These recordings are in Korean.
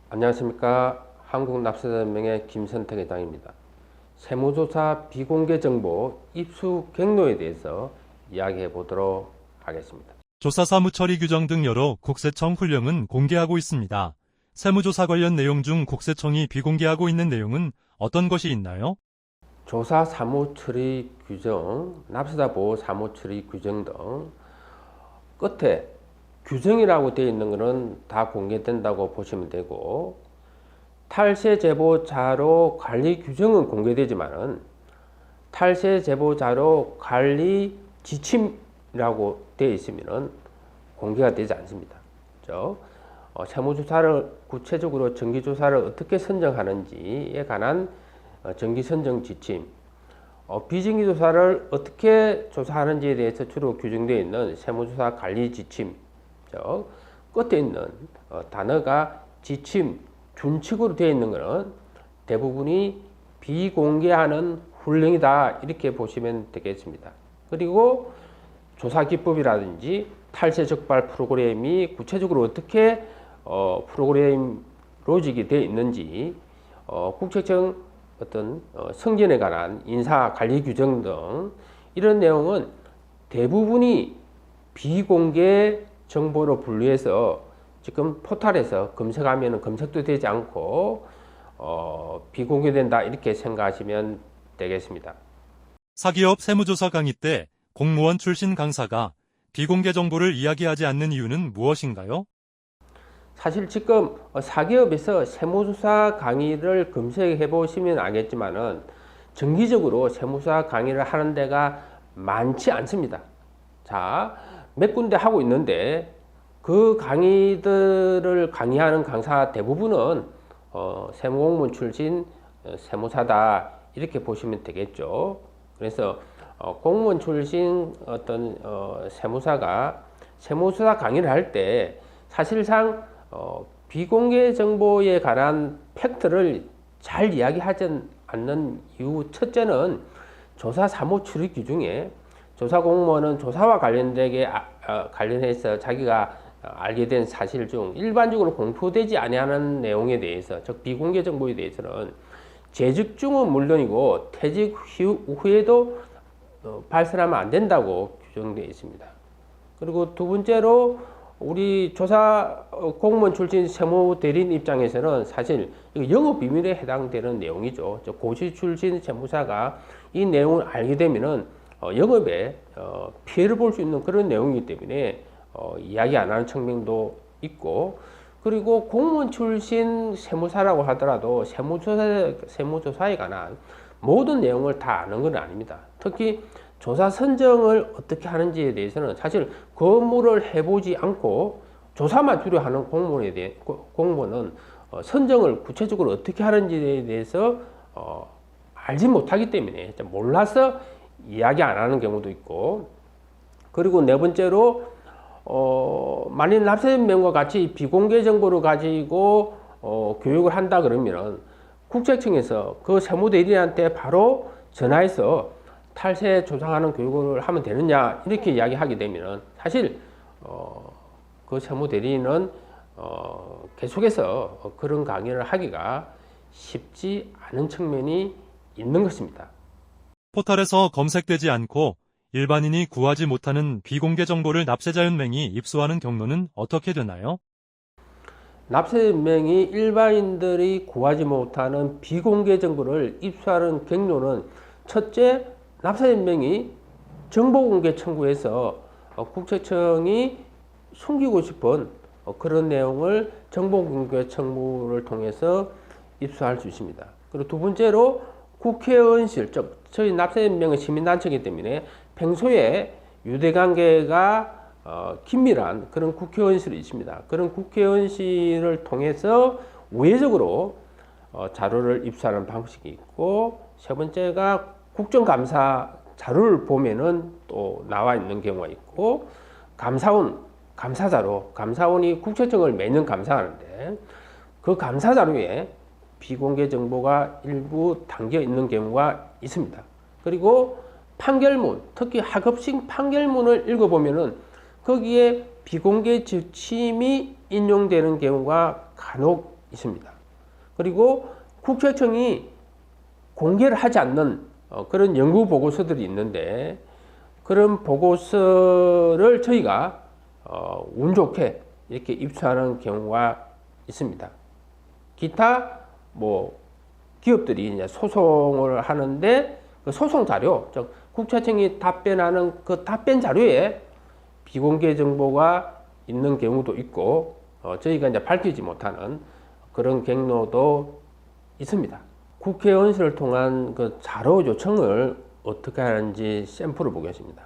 안녕하십니까. 한국납세자연맹의 김선택 회장입니다. 세무조사 비공개 정보 입수 경로에 대해서 이야기해 보도록 하겠습니다. 조사사무 처리 규정 등 여러 국세청 훈령은 공개하고 있습니다. 세무조사 관련 내용 중 국세청이 비공개하고 있는 내용은 어떤 것이 있나요? 조사 사무 처리 규정, 납세자 보호 사무 처리 규정 등 끝에 규정이라고 되어 있는 것은 다 공개된다고 보시면 되고, 탈세 제보 자료 관리 규정은 공개되지만은 탈세 제보 자료 관리 지침이라고 되어 있으면은 공개가 되지 않습니다. 세무조사를 구체적으로 정기조사를 어떻게 선정하는지에 관한 정기선정 지침, 비정기조사를 어떻게 조사하는지에 대해서 주로 규정되어 있는 세무조사 관리 지침, 끝에 있는 단어가 지침, 준칙으로 되어 있는 것은 대부분이 비공개하는 훈령이다, 이렇게 보시면 되겠습니다. 그리고 조사 기법이라든지 탈세 적발 프로그램이 구체적으로 어떻게 프로그램 로직이 되어 있는지, 국세청 어떤 승진에 관한 인사 관리 규정 등 이런 내용은 대부분이 비공개 정보로 분류해서 지금 포털에서 검색하면 검색도 되지 않고 비공개된다, 이렇게 생각하시면 되겠습니다. 사기업 세무조사 강의 때 공무원 출신 강사가 비공개 정보를 이야기하지 않는 이유는 무엇인가요? 사실 지금 사기업에서 세무조사 강의를 검색해 보시면 알겠지만은 정기적으로 세무조사 강의를 하는 데가 많지 않습니다. 몇 군데 하고 있는데 그 강의들을 강의하는 강사 대부분은 세무공무원 출신 세무사다, 이렇게 보시면 되겠죠. 그래서 공무원 출신 어떤 세무사가 세무조사 강의를 할 때 사실상 비공개 정보에 관한 팩트를 잘 이야기하지 않는 이유, 첫째는 조사 사무 처리 규정에 조사 공무원은 조사와 관련해서 자기가 알게 된 사실 중 일반적으로 공표되지 아니하는 내용에 대해서, 즉 비공개 정보에 대해서는 재직 중은 물론이고 퇴직 후에도 발설하면 안 된다고 규정되어 있습니다. 그리고 두 번째로 우리 조사 공무원 출신 세무대리인 입장에서는 사실 영업 비밀에 해당되는 내용이죠. 고시 출신 세무사가 이 내용을 알게 되면은 영업에 피해를 볼 수 있는 그런 내용이기 때문에 이야기 안 하는 측면도 있고, 그리고 공무원 출신 세무사라고 하더라도 세무조사에 관한 모든 내용을 다 아는 건 아닙니다. 특히 조사 선정을 어떻게 하는지에 대해서는 사실 업무를 해보지 않고 조사만 주로 하는 공무원은 선정을 구체적으로 어떻게 하는지에 대해서 알지 못하기 때문에 몰라서 이야기 안 하는 경우도 있고, 그리고 네 번째로 만일 납세자연맹과 같이 비공개 정보를 가지고 교육을 한다 그러면 국세청에서 그 세무대리인한테 바로 전화해서 탈세 조사하는 교육을 하면 되느냐, 이렇게 이야기하게 되면 사실 그 세무대리인은 계속해서 그런 강의를 하기가 쉽지 않은 측면이 있는 것입니다. 포털에서 검색되지 않고 일반인이 구하지 못하는 비공개 정보를 납세자연맹이 입수하는 경로는 어떻게 되나요? 납세자연맹이 일반인들이 구하지 못하는 비공개 정보를 입수하는 경로는, 첫째, 납세자연맹이 정보공개 청구해서 국세청이 숨기고 싶은 그런 내용을 정보공개 청구를 통해서 입수할 수 있습니다. 그리고 두 번째로 국회의원실, 즉 저희 납세자연맹은 시민단체이기 때문에 평소에 유대관계가 긴밀한 그런 국회의원실이 있습니다. 그런 국회의원실을 통해서 우회적으로 자료를 입수하는 방식이 있고, 세 번째가 국정감사 자료를 보면은 또 나와 있는 경우가 있고, 감사원이 국세청을 매년 감사하는데 그 감사 자료에 비공개 정보가 일부 담겨 있는 경우가 있습니다. 그리고 판결문, 특히 하급식 판결문을 읽어보면은 거기에 비공개 지침이 인용되는 경우가 간혹 있습니다. 그리고 국세청이 공개를 하지 않는 그런 연구 보고서들이 있는데, 그런 보고서를 저희가 운 좋게 이렇게 입수하는 경우가 있습니다. 기타 뭐 기업들이 이제 소송을 하는데 그 소송 자료, 즉 국세청이 답변하는 그 답변 자료에 비공개 정보가 있는 경우도 있고, 저희가 이제 밝히지 못하는 그런 경로도 있습니다. 국회의원실을 통한 그 자료 요청을 어떻게 하는지 샘플을 보겠습니다.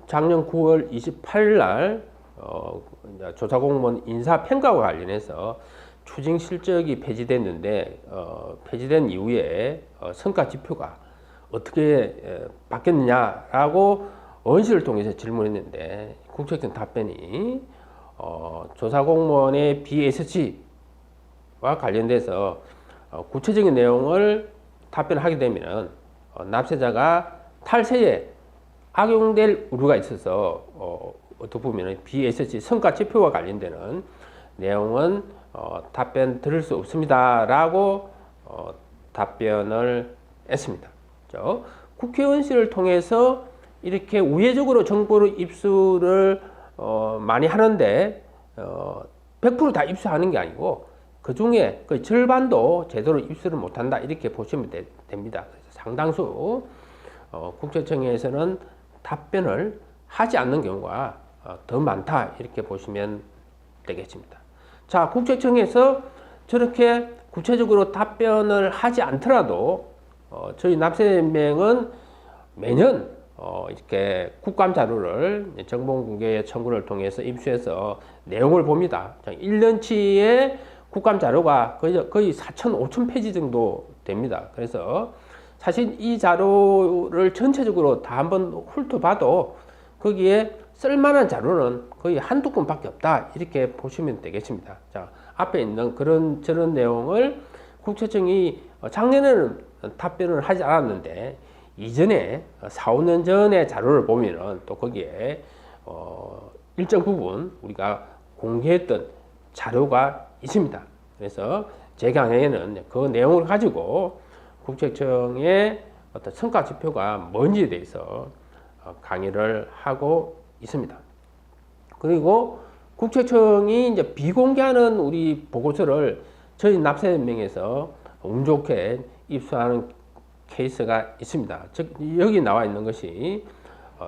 작년 9월 28일 날 조사공무원 인사평가와 관련해서 추징 실적이 폐지됐는데, 폐지된 이후에 성과 지표가 어떻게 바뀌었느냐라고 의원실을 통해서 질문했는데, 국세청 답변이 조사공무원의 BSC와 관련돼서 구체적인 내용을 답변하게 되면 납세자가 탈세에 악용될 우려가 있어서 어떻게 보면 BSC 성과 지표와 관련되는 내용은 답변 드릴 수 없습니다라고 답변을 했습니다. 국회의원실을 통해서 이렇게 우회적으로 정보를 입수를 많이 하는데 100% 다 입수하는 게 아니고 그 중에 그 절반도 제대로 입수를 못한다, 이렇게 보시면 됩니다. 상당수 국세청에서는 답변을 하지 않는 경우가 더 많다, 이렇게 보시면 되겠습니다. 자, 국세청에서 저렇게 구체적으로 답변을 하지 않더라도 저희 납세명은 매년 이렇게 국감 자료를 정보공개 청구를 통해서 입수해서 내용을 봅니다. 1년치의 국감 자료가 거의 4천, 5천 페이지 정도 됩니다. 그래서 사실 이 자료를 전체적으로 다 한번 훑어봐도 거기에 쓸만한 자료는 거의 한두 건밖에 없다, 이렇게 보시면 되겠습니다. 자, 앞에 있는 저런 내용을 국세청이 작년에는 답변을 하지 않았는데, 이전에 4, 5년 전의 자료를 보면은 또 거기에 일정 부분 우리가 공개했던 자료가 있습니다. 그래서 제 강의에는 그 내용을 가지고 국세청의 어떤 성과 지표가 뭔지에 대해서 강의를 하고 있습니다. 그리고 국세청이 이제 비공개하는 우리 보고서를 저희 납세명에서 운 좋게 입수하는 케이스가 있습니다. 즉 여기 나와 있는 것이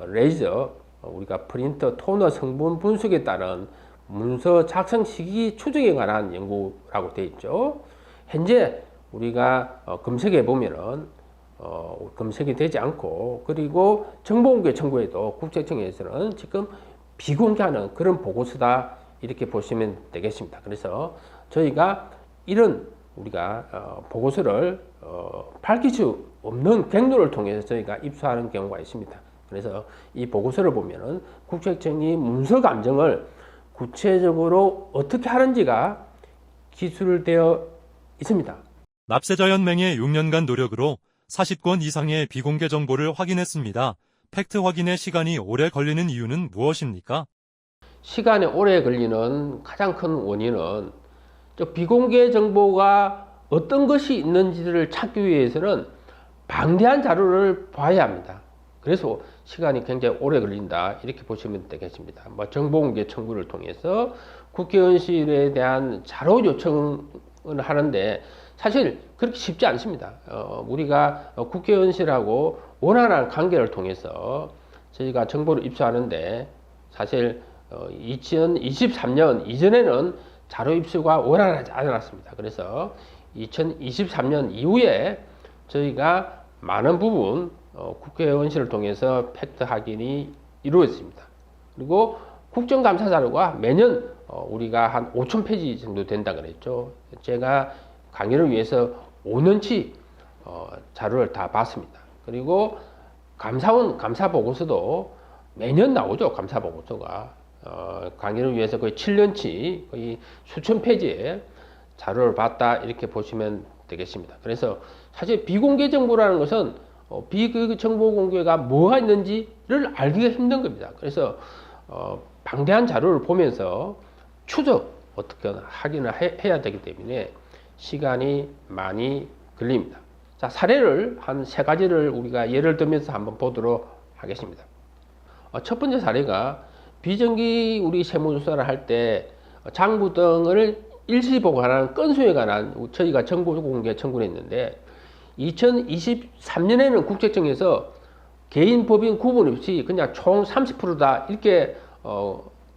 레이저, 우리가 프린터 토너 성분 분석에 따른 문서 작성 시기 추적에 관한 연구라고 되어 있죠. 현재 우리가 검색해 보면은 검색이 되지 않고, 그리고 정보공개 청구에도 국세청에서는 지금 비공개하는 그런 보고서다, 이렇게 보시면 되겠습니다. 그래서 저희가 이런 우리가 보고서를 밝힐 수 없는 경로를 통해서 저희가 입수하는 경우가 있습니다. 그래서 이 보고서를 보면은 국세청이 문서 감정을 구체적으로 어떻게 하는지가 기술되어 있습니다. 납세자연맹의 6년간 노력으로 40건 이상의 비공개 정보를 확인했습니다. 팩트 확인에 시간이 오래 걸리는 이유는 무엇입니까? 시간이 오래 걸리는 가장 큰 원인은 비공개 정보가 어떤 것이 있는지를 찾기 위해서는 방대한 자료를 봐야 합니다. 그래서 시간이 굉장히 오래 걸린다, 이렇게 보시면 되겠습니다. 정보공개 청구를 통해서 국회의원실에 대한 자료 요청을 하는데 사실 그렇게 쉽지 않습니다. 우리가 국회의원실하고 원활한 관계를 통해서 저희가 정보를 입수하는데, 사실 2023년 이전에는 자료 입수가 원활하지 않았습니다. 그래서 2023년 이후에 저희가 많은 부분 국회의원실을 통해서 팩트 확인이 이루어졌습니다. 그리고 국정감사 자료가 매년 우리가 한 5천 페이지 정도 된다 그랬죠. 제가 강의를 위해서 5년치 자료를 다 봤습니다. 그리고 감사원 감사 보고서도 매년 나오죠. 감사 보고서가 강의를 위해서 거의 7년치 거의 수천 페이지의 자료를 봤다, 이렇게 보시면 되겠습니다. 그래서 사실 비공개 정보라는 것은 비정보 공개가 뭐가 있는지를 알기가 힘든 겁니다. 그래서 방대한 자료를 보면서 추적, 어떻게 확인을 해야 되기 때문에 시간이 많이 걸립니다. 자, 사례를 한 세 가지를 우리가 예를 들면서 한번 보도록 하겠습니다. 첫 번째 사례가 비정기 우리 세무조사를 할 때 장부 등을 일시 보관하는 건수에 관한 저희가 정보 공개 청구를 했는데 2023년에는 국세청에서 개인 법인 구분 없이 그냥 총 30%다 이렇게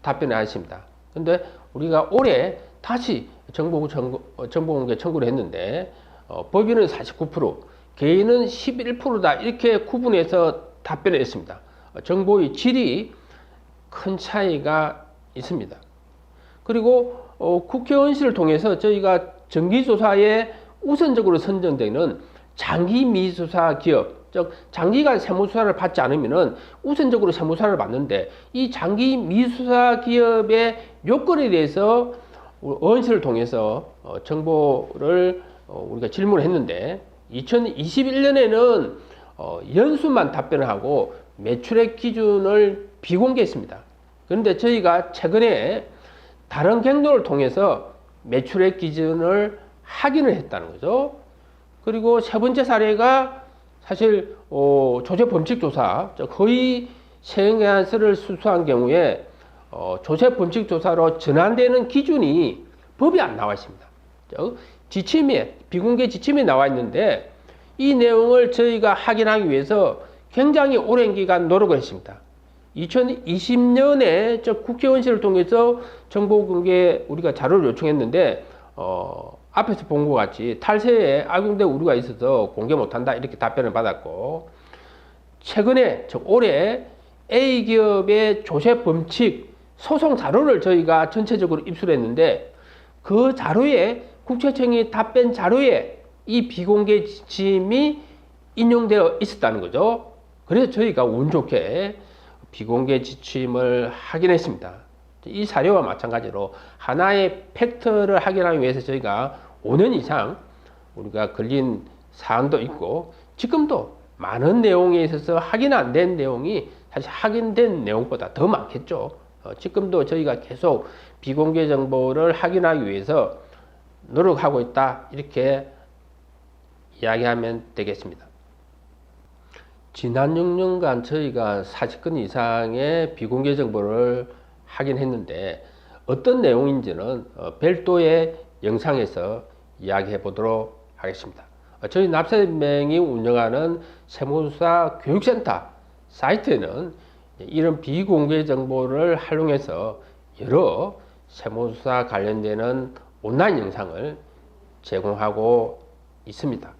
답변을 하십니다. 근데 우리가 올해 다시 정보 공개 청구를 했는데 법인은 49%, 개인은 11%다 이렇게 구분해서 답변을 했습니다. 정보의 질이 큰 차이가 있습니다. 그리고 국회의원실을 통해서 저희가 정기조사에 우선적으로 선정되는 장기미수사 기업, 즉 장기간 세무조사를 받지 않으면은 우선적으로 세무조사를 받는데 이 장기미수사 기업의 요건에 대해서 의원실을 통해서 정보를 우리가 질문을 했는데 2021년에는 연수만 답변을 하고 매출액 기준을 비공개했습니다. 그런데 저희가 최근에 다른 경로를 통해서 매출액 기준을 확인을 했다는 거죠. 그리고 세 번째 사례가 사실 조세 범칙 조사, 허위 세액안서를 수수한 경우에 조세 범칙 조사로 전환되는 기준이 법에 안 나와 있습니다. 지침에 비공개 지침에 나와 있는데 이 내용을 저희가 확인하기 위해서 굉장히 오랜 기간 노력을 했습니다. 2020년에 국회의원실을 통해서 정보 공개 우리가 자료를 요청했는데 앞에서 본 것 같이 탈세에 악용된 우려가 있어서 공개 못한다 이렇게 답변을 받았고 최근에 즉 올해 A 기업의 조세 범칙 소송 자료를 저희가 전체적으로 입수했는데 그 자료에 국세청이 답변 자료에 이 비공개 지침이 인용되어 있었다는 거죠. 그래서 저희가 운 좋게 비공개 지침을 확인했습니다. 이 사례와 마찬가지로 하나의 팩트를 확인하기 위해서 저희가 5년 이상 우리가 걸린 사항도 있고 지금도 많은 내용에 있어서 확인 안 된 내용이 사실 확인된 내용보다 더 많겠죠. 지금도 저희가 계속 비공개 정보를 확인하기 위해서 노력하고 있다 이렇게 이야기하면 되겠습니다. 지난 6년간 저희가 40건 이상의 비공개 정보를 확인했는데 어떤 내용인지는 별도의 영상에서 이야기해 보도록 하겠습니다. 저희 납세명이 운영하는 세무조사 교육센터 사이트에는 이런 비공개 정보를 활용해서 여러 세무조사 관련되는 온라인 영상을 제공하고 있습니다.